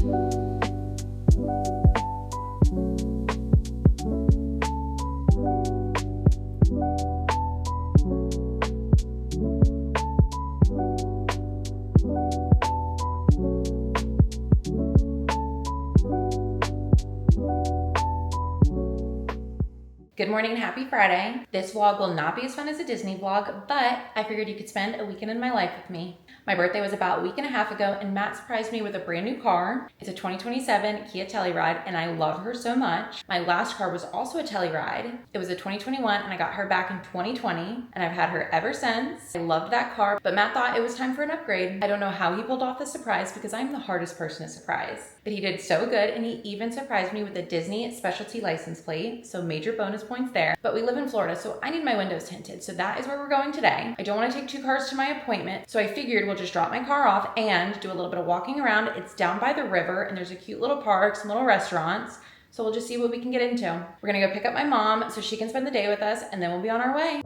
Good morning and happy Friday. This vlog will not be as fun as a Disney vlog, but I figured you could spend a weekend in my life with me. My birthday was about a week and a half ago, and Matt surprised me with a brand new car. It's a 2027 Kia Telluride, and I love her so much. My last car was also a Telluride. It was a 2021, and I got her back in 2020, and I've had her ever since. I loved that car, but Matt thought it was time for an upgrade. I don't know how he pulled off the surprise because I'm the hardest person to surprise. But he did so good, and he even surprised me with a Disney specialty license plate, so major bonus points there. But we live in Florida, so I need my windows tinted, so that is where we're going today. I don't want to take two cars to my appointment, so I figured we'll just drop my car off and do a little bit of walking around. It's down by the river, and there's a cute little park, some little restaurants, so we'll just see what we can get into. We're gonna go pick up my mom so she can spend the day with us, and then we'll be on our way.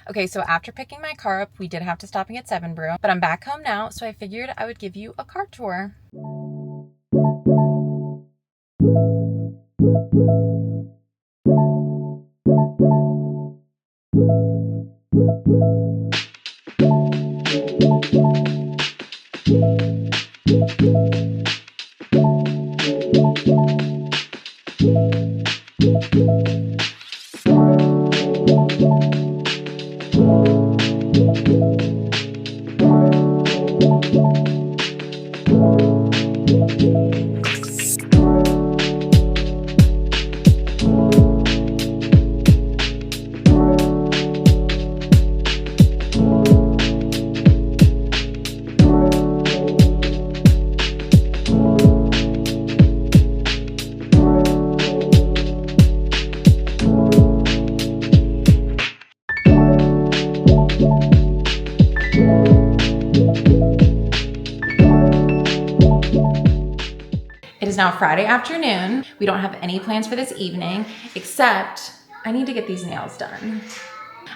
Okay, so after picking my car up, we did have to stop and get Seven Brew, but I'm back home now, so I figured I would give you a car tour. It is now Friday afternoon. We don't have any plans for this evening, except I need to get these nails done.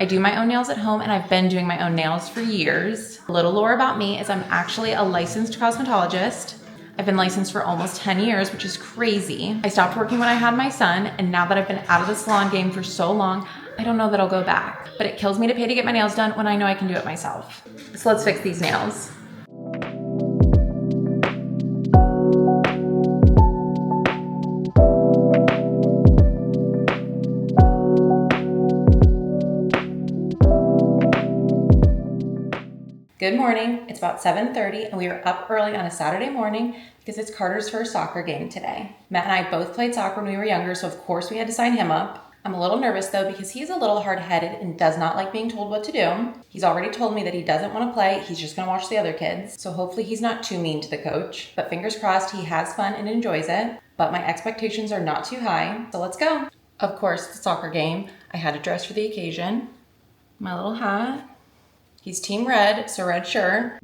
I do my own nails at home, and I've been doing my own nails for years. A little lore about me is I'm actually a licensed cosmetologist. I've been licensed for almost 10 years, which is crazy. I stopped working when I had my son, and now that I've been out of the salon game for so long, I don't know that I'll go back. But it kills me to pay to get my nails done when I know I can do it myself. So let's fix these nails. Good morning. It's about 7:30, and we are up early on a Saturday morning because it's Carter's first soccer game today. Matt and I both played soccer when we were younger, so of course we had to sign him up. I'm a little nervous though because he's a little hard-headed and does not like being told what to do. He's already told me that he doesn't want to play. He's just going to watch the other kids. So hopefully he's not too mean to the coach. But fingers crossed he has fun and enjoys it. But my expectations are not too high. So let's go. Of course, the soccer game. I had to dress for the occasion. My little hat. He's team red, so red shirt.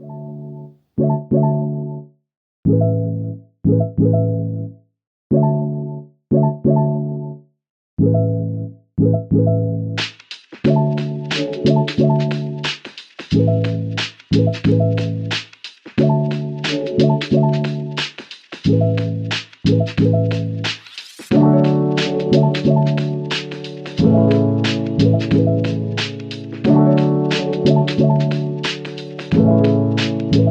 Okay,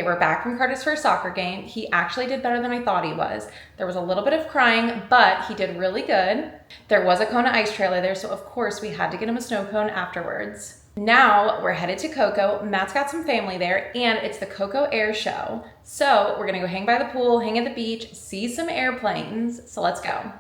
we're back from Carter's first soccer game. He actually did better than I thought he was. There was a little bit of crying, but he did really good. There was a Kona ice trailer there, so of course we had to get him a snow cone afterwards. Now we're headed to Coco. Matt's got some family there, and it's the Coco Air Show. So we're gonna go hang by the pool, hang at the beach, see some airplanes. So let's go.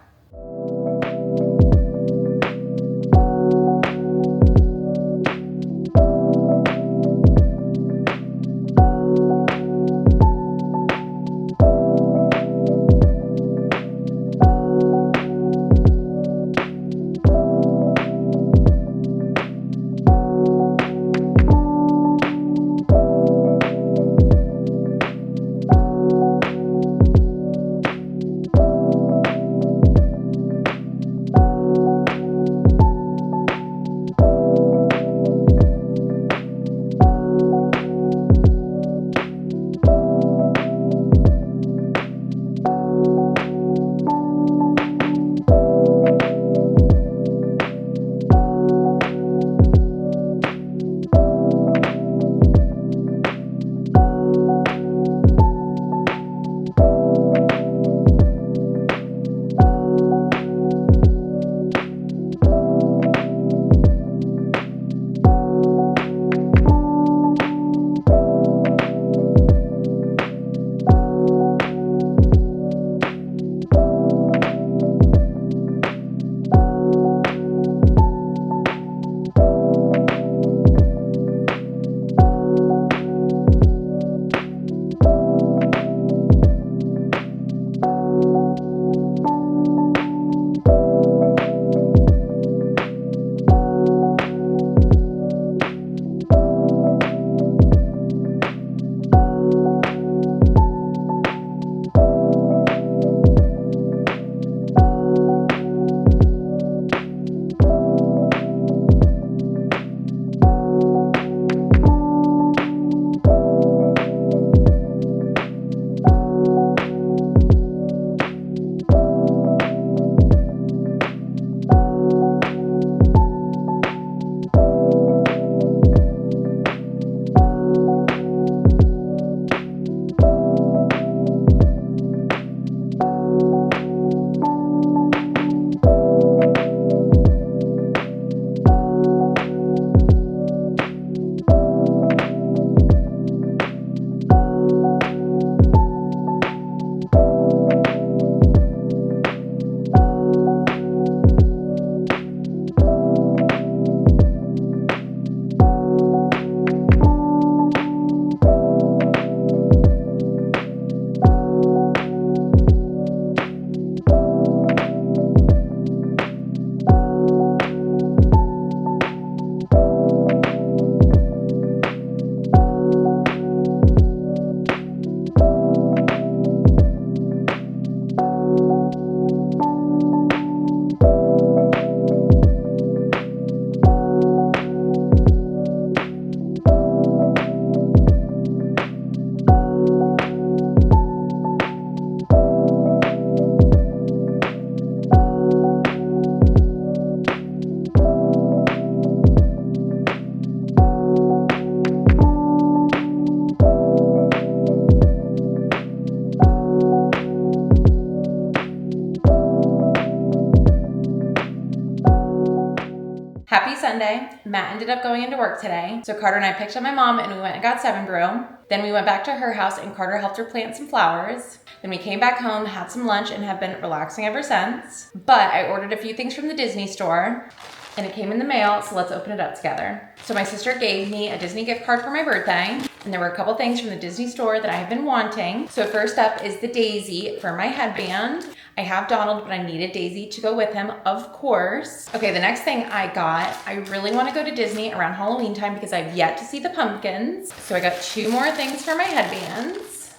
Happy Sunday. Matt ended up going into work today. So Carter and I picked up my mom and we went and got 7 Brew. Then we went back to her house and Carter helped her plant some flowers. Then we came back home, had some lunch, and have been relaxing ever since. But I ordered a few things from the Disney store and it came in the mail, so let's open it up together. So my sister gave me a Disney gift card for my birthday, and there were a couple things from the Disney store that I have been wanting. So first up is the Daisy for my headband. I have Donald, but I needed Daisy to go with him, of course. Okay, the next thing I got, I really want to go to Disney around Halloween time because I've yet to see the pumpkins. So I got 2 more things for my headbands.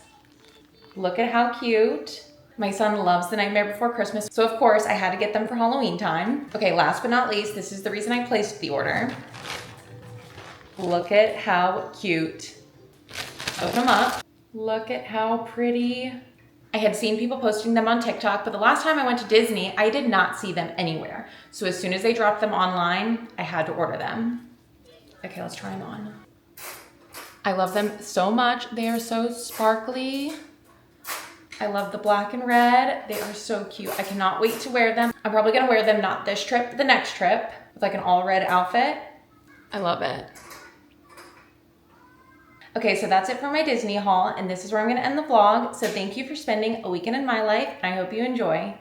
Look at how cute. My son loves The Nightmare Before Christmas, so of course I had to get them for Halloween time. Okay, last but not least, this is the reason I placed the order. Look at how cute. Open them up. Look at how pretty. I had seen people posting them on TikTok, but the last time I went to Disney, I did not see them anywhere. So as soon as they dropped them online, I had to order them. Okay, let's try them on. I love them so much. They are so sparkly. I love the black and red. They are so cute. I cannot wait to wear them. I'm probably gonna wear them not this trip, but the next trip with like an all red outfit. I love it. Okay, so that's it for my Disney haul, and this is where I'm gonna end the vlog. So thank you for spending a weekend in my life, and I hope you enjoy.